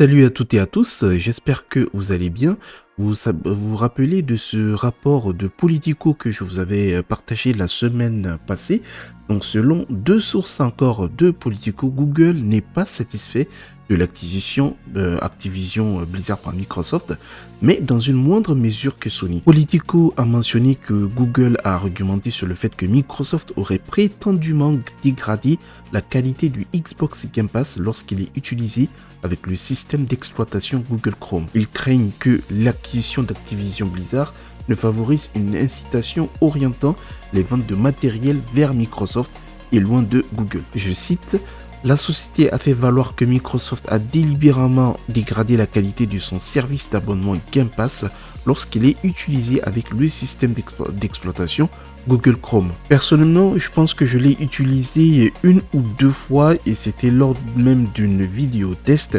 Salut à toutes et à tous, j'espère que vous allez bien. Vous rappelez de ce rapport de Politico que je vous avais partagé la semaine passée. Donc selon deux sources encore de Politico, Google n'est pas satisfait de l'acquisition Activision Blizzard par Microsoft, mais dans une moindre mesure que Sony. Politico a mentionné que Google a argumenté sur le fait que Microsoft aurait prétendument dégradé la qualité du Xbox Game Pass lorsqu'il est utilisé avec le système d'exploitation Google Chrome. Ils craignent que l'acquisition d'Activision Blizzard ne favorise une incitation orientant les ventes de matériel vers Microsoft et loin de Google. Je cite: la société a fait valoir que Microsoft a délibérément dégradé la qualité de son service d'abonnement Game Pass lorsqu'il est utilisé avec le système d'exploitation Google Chrome. Personnellement, je pense que je l'ai utilisé une ou deux fois et c'était lors même d'une vidéo test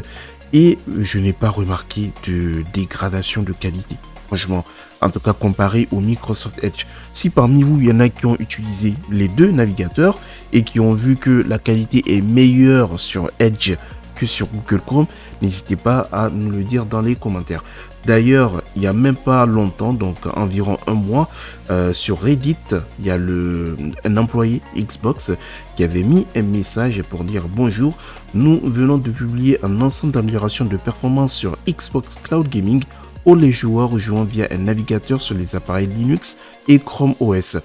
et je n'ai pas remarqué de dégradation de qualité. Franchement, en tout cas comparé au Microsoft Edge. Si parmi vous, il y en a qui ont utilisé les deux navigateurs et qui ont vu que la qualité est meilleure sur Edge que sur Google Chrome, n'hésitez pas à nous le dire dans les commentaires. D'ailleurs, il n'y a même pas longtemps, donc environ un mois, sur Reddit, il y a un employé Xbox qui avait mis un message pour dire: bonjour, nous venons de publier un ensemble d'améliorations de performance sur Xbox Cloud Gaming pour les joueurs jouant via un navigateur sur les appareils Linux et Chrome OS.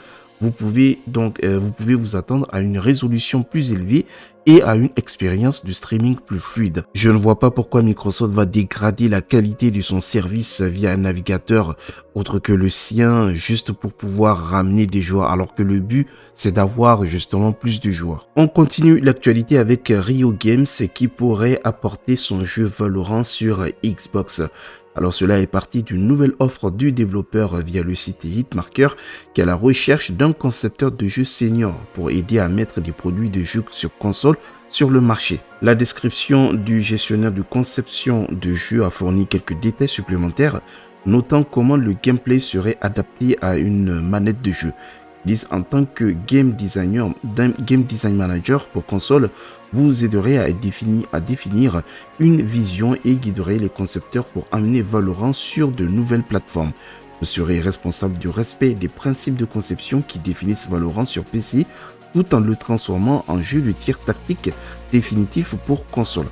Vous pouvez vous attendre à une résolution plus élevée et à une expérience de streaming plus fluide. Je ne vois pas pourquoi Microsoft va dégrader la qualité de son service via un navigateur autre que le sien juste pour pouvoir ramener des joueurs, alors que le but c'est d'avoir justement plus de joueurs. On continue l'actualité avec Rio Games qui pourrait apporter son jeu Valorant sur Xbox. Alors cela est parti d'une nouvelle offre du développeur via le site Hitmarker qui est à la recherche d'un concepteur de jeux senior pour aider à mettre des produits de jeux sur console sur le marché. La description du gestionnaire de conception de jeux a fourni quelques détails supplémentaires, notant comment le gameplay serait adapté à une manette de jeu. En tant que game design manager pour console, vous aiderez à définir une vision et guiderez les concepteurs pour amener Valorant sur de nouvelles plateformes. Vous serez responsable du respect des principes de conception qui définissent Valorant sur PC, tout en le transformant en jeu de tir tactique définitif pour console.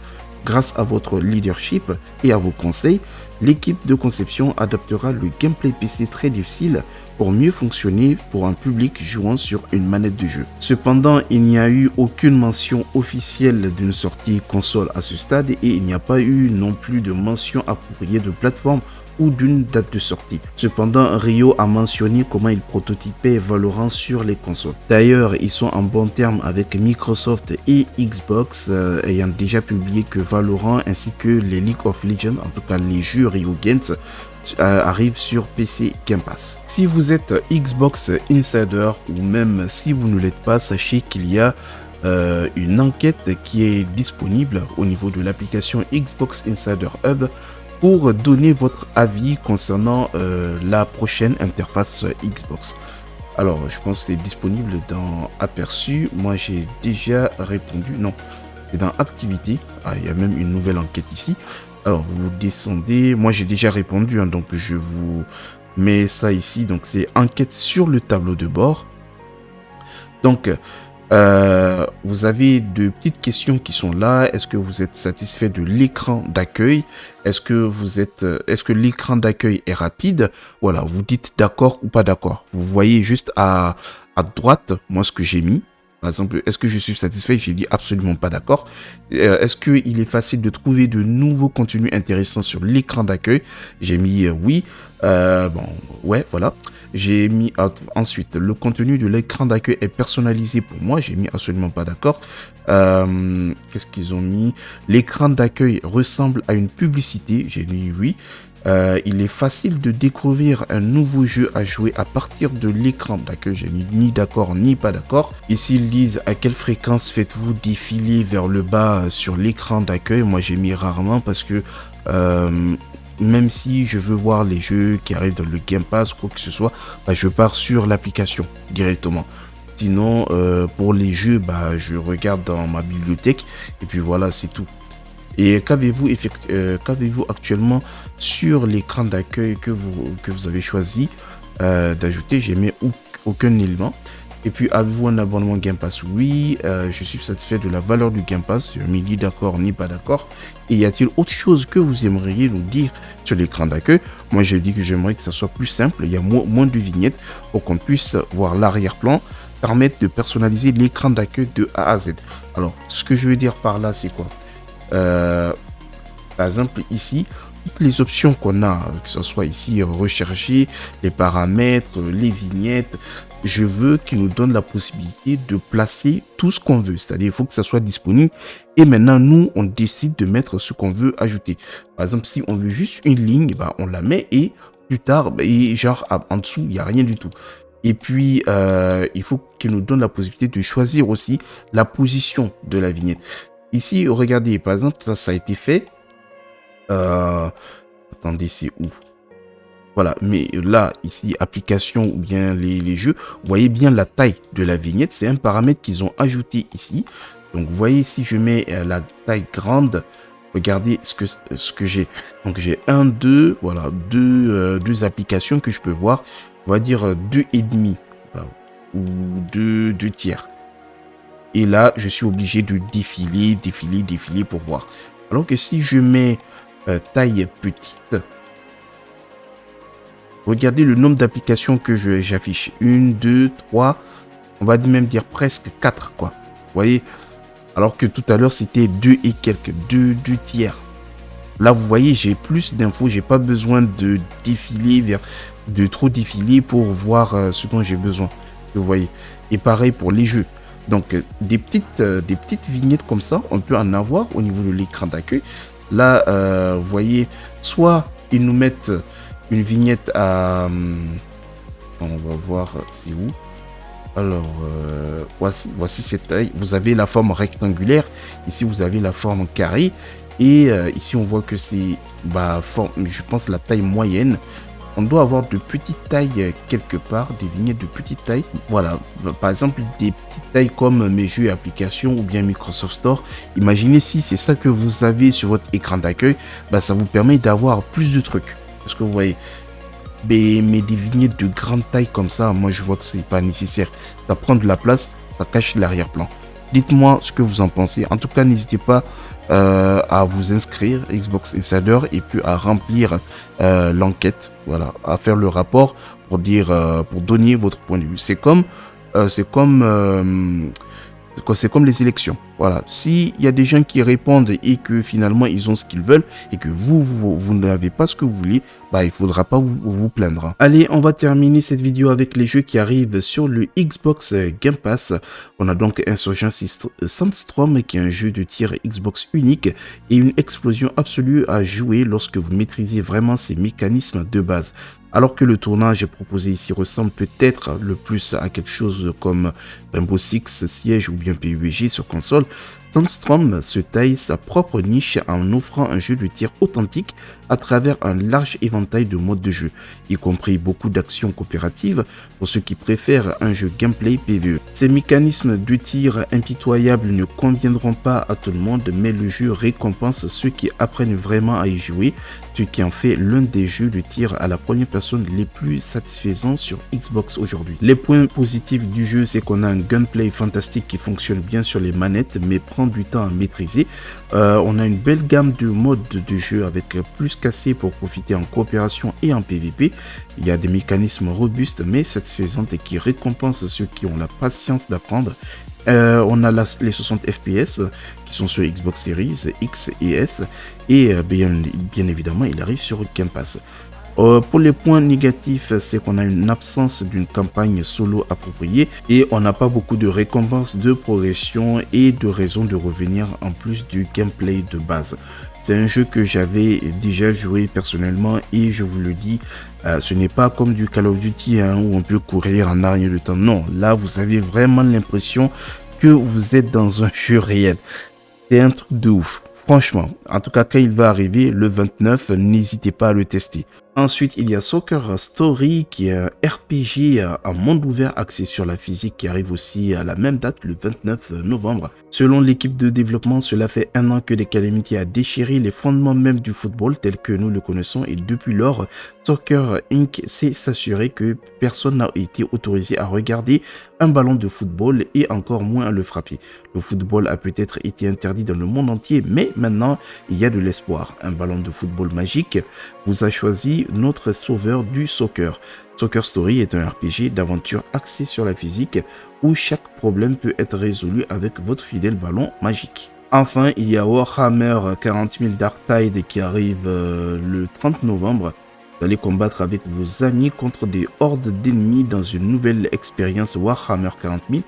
Grâce à votre leadership et à vos conseils, l'équipe de conception adaptera le gameplay PC très difficile pour mieux fonctionner pour un public jouant sur une manette de jeu. Cependant, il n'y a eu aucune mention officielle d'une sortie console à ce stade et il n'y a pas eu non plus de mention appropriée de plateforme ou d'une date de sortie. Cependant, Rio a mentionné comment il prototypait Valorant sur les consoles. D'ailleurs, ils sont en bon terme avec Microsoft et Xbox, ayant déjà publié que Valorant ainsi que les League of Legends, en tout cas les jeux Rio Games, arrivent sur PC Game Pass. Si vous êtes Xbox Insider ou même si vous ne l'êtes pas, sachez qu'il y a une enquête qui est disponible au niveau de l'application Xbox Insider Hub pour donner votre avis concernant la prochaine interface Xbox. Alors, je pense que c'est disponible dans Aperçu. Moi, j'ai déjà répondu. Non, c'est dans Activité. Ah, il y a même une nouvelle enquête ici. Alors, vous descendez. Moi, j'ai déjà répondu, hein, donc je vous mets ça ici. Donc, c'est enquête sur le tableau de bord. Donc, vous avez de petites questions qui sont là. Est-ce que vous êtes satisfait de l'écran d'accueil? Est-ce que l'écran d'accueil est rapide? Voilà, vous dites d'accord ou pas d'accord. Vous voyez juste à droite, moi, ce que j'ai mis. Par exemple, est-ce que je suis satisfait? J'ai dit absolument pas d'accord. Est-ce qu'il est facile de trouver de nouveaux contenus intéressants sur l'écran d'accueil? J'ai mis oui. Bon, ouais, voilà. J'ai mis ensuite, le contenu de l'écran d'accueil est personnalisé pour moi. J'ai mis absolument pas d'accord. Qu'est-ce qu'ils ont mis? L'écran d'accueil ressemble à une publicité. J'ai mis oui. Il est facile de découvrir un nouveau jeu à jouer à partir de l'écran d'accueil. J'ai mis ni d'accord ni pas d'accord. Ici, ils disent à quelle fréquence faites-vous défiler vers le bas sur l'écran d'accueil. Moi, j'ai mis rarement parce que même si je veux voir les jeux qui arrivent dans le Game Pass, quoi que ce soit, bah, je pars sur l'application directement. Sinon, pour les jeux, bah, je regarde dans ma bibliothèque et puis voilà, c'est tout. Et qu'avez-vous actuellement sur l'écran d'accueil que vous avez choisi d'ajouter? J'ai mis aucun élément. Et puis, avez-vous un abonnement Game Pass? Oui, je suis satisfait de la valeur du Game Pass. Je me dis d'accord ni pas d'accord. Et y a-t-il autre chose que vous aimeriez nous dire sur l'écran d'accueil? Moi, j'ai dit que j'aimerais que ça soit plus simple. Il y a moins de vignettes pour qu'on puisse voir l'arrière-plan, permettre de personnaliser l'écran d'accueil de A à Z. Alors, ce que je veux dire par là, c'est quoi? Par exemple, ici, toutes les options qu'on a, que ce soit ici rechercher, les paramètres, les vignettes, je veux qu'il nous donne la possibilité de placer tout ce qu'on veut. C'est-à-dire, il faut que ça soit disponible. Et maintenant, nous, on décide de mettre ce qu'on veut ajouter. Par exemple, si on veut juste une ligne, bah, on la met et plus tard, bah, et genre en dessous, il n'y a rien du tout. Et puis, il faut qu'il nous donne la possibilité de choisir aussi la position de la vignette. Ici, regardez, par exemple, ça a été fait. Attendez, c'est où? Voilà, mais là, ici, application ou bien les jeux, vous voyez bien la taille de la vignette. C'est un paramètre qu'ils ont ajouté ici. Donc, vous voyez, si je mets la taille grande, regardez ce que j'ai. Donc, j'ai voilà, deux applications que je peux voir. On va dire 2,5 voilà, ou 2 tiers. Et là, je suis obligé de défiler pour voir. Alors que si je mets taille petite, regardez le nombre d'applications que j'affiche. 1, 2, 3, on va même dire presque 4, quoi. Vous voyez? Alors que tout à l'heure, c'était 2 et quelques, 2 tiers. Là, vous voyez, j'ai plus d'infos. J'ai pas besoin de défiler, de trop défiler pour voir ce dont j'ai besoin. Vous voyez? Et pareil pour les jeux. Donc, des petites vignettes comme ça, on peut en avoir au niveau de l'écran d'accueil. Là, vous voyez, soit ils nous mettent une vignette à... on va voir c'est où. Alors, voici cette taille. Vous avez la forme rectangulaire. Ici, vous avez la forme carrée. Et ici, on voit que c'est, je pense, la taille moyenne. On doit avoir de petites tailles quelque part, des vignettes de petite taille. Voilà, par exemple, des petites tailles comme mes jeux et applications ou bien Microsoft Store. Imaginez si c'est ça que vous avez sur votre écran d'accueil, ça vous permet d'avoir plus de trucs. Parce que vous voyez, mais des vignettes de grande taille comme ça, moi je vois que c'est pas nécessaire. Ça prend de la place, ça cache l'arrière-plan. Dites-moi ce que vous en pensez. En tout cas, n'hésitez pas à vous inscrire Xbox Insider et puis à remplir l'enquête, voilà, à faire le rapport pour donner votre point de vue. C'est comme les élections. Voilà. S'il y a des gens qui répondent et que finalement ils ont ce qu'ils veulent et que vous n'avez pas ce que vous voulez, il ne faudra pas vous plaindre. Allez, on va terminer cette vidéo avec les jeux qui arrivent sur le Xbox Game Pass. On a donc Insurgency Sandstorm qui est un jeu de tir Xbox unique et une explosion absolue à jouer lorsque vous maîtrisez vraiment ses mécanismes de base. Alors que le tournage proposé ici ressemble peut-être le plus à quelque chose comme Rainbow Six Siege ou bien PUBG sur console, Sandstorm se taille sa propre niche en offrant un jeu de tir authentique à travers un large éventail de modes de jeu, y compris beaucoup d'actions coopératives pour ceux qui préfèrent un jeu gameplay PvE. Ces mécanismes de tir impitoyables ne conviendront pas à tout le monde, mais le jeu récompense ceux qui apprennent vraiment à y jouer, ce qui en fait l'un des jeux de tir à la première personne les plus satisfaisants sur Xbox aujourd'hui. Les points positifs du jeu, c'est qu'on a un gunplay fantastique qui fonctionne bien sur les manettes, mais prend du temps à maîtriser. On a une belle gamme de modes de jeu avec plus qu'assez pour profiter en coopération et en PvP. Il y a des mécanismes robustes mais satisfaisants et qui récompensent ceux qui ont la patience d'apprendre. On a les 60 FPS qui sont sur Xbox Series X et S et bien évidemment il arrive sur Game Pass. Pour les points négatifs, c'est qu'on a une absence d'une campagne solo appropriée et on n'a pas beaucoup de récompenses de progression et de raisons de revenir en plus du gameplay de base. C'est un jeu que j'avais déjà joué personnellement et je vous le dis, ce n'est pas comme du Call of Duty où on peut courir en arrière de temps. Non, là vous avez vraiment l'impression que vous êtes dans un jeu réel. C'est un truc de ouf. Franchement, en tout cas quand il va arriver le 29, n'hésitez pas à le tester. Ensuite, il y a Soccer Story qui est un RPG, un monde ouvert axé sur la physique qui arrive aussi à la même date, le 29 novembre. Selon l'équipe de développement, cela fait un an que les Calamity a déchiré les fondements même du football tel que nous le connaissons et depuis lors, Soccer Inc. sait s'assurer que personne n'a été autorisé à regarder un ballon de football et encore moins à le frapper. Le football a peut-être été interdit dans le monde entier, mais maintenant, il y a de l'espoir. Un ballon de football magique vous a choisi notre sauveur du soccer. Soccer Story est un RPG d'aventure axé sur la physique où chaque problème peut être résolu avec votre fidèle ballon magique. Enfin, il y a Warhammer 40 000 Dark Tide qui arrive le 30 novembre. Vous allez combattre avec vos amis contre des hordes d'ennemis dans une nouvelle expérience Warhammer 40 000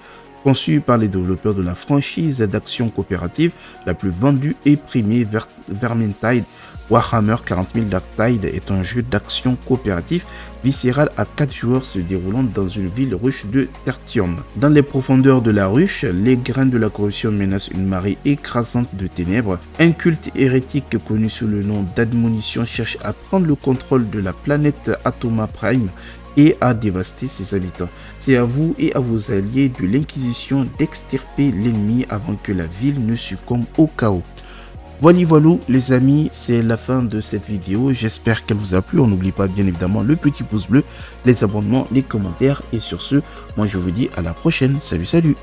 conçue par les développeurs de la franchise d'action coopérative la plus vendue et primée Vermintide. Warhammer 40 000 Dark Tide est un jeu d'action coopératif viscéral à 4 joueurs se déroulant dans une ville ruche de Tertium. Dans les profondeurs de la ruche, les grains de la corruption menacent une marée écrasante de ténèbres. Un culte hérétique connu sous le nom d'Admonition cherche à prendre le contrôle de la planète Atoma Prime et à dévaster ses habitants. C'est à vous et à vos alliés de l'Inquisition d'extirper l'ennemi avant que la ville ne succombe au chaos. Voilà, les amis, c'est la fin de cette vidéo. J'espère qu'elle vous a plu. On n'oublie pas bien évidemment le petit pouce bleu, les abonnements, les commentaires. Et sur ce, moi je vous dis à la prochaine. Salut, salut!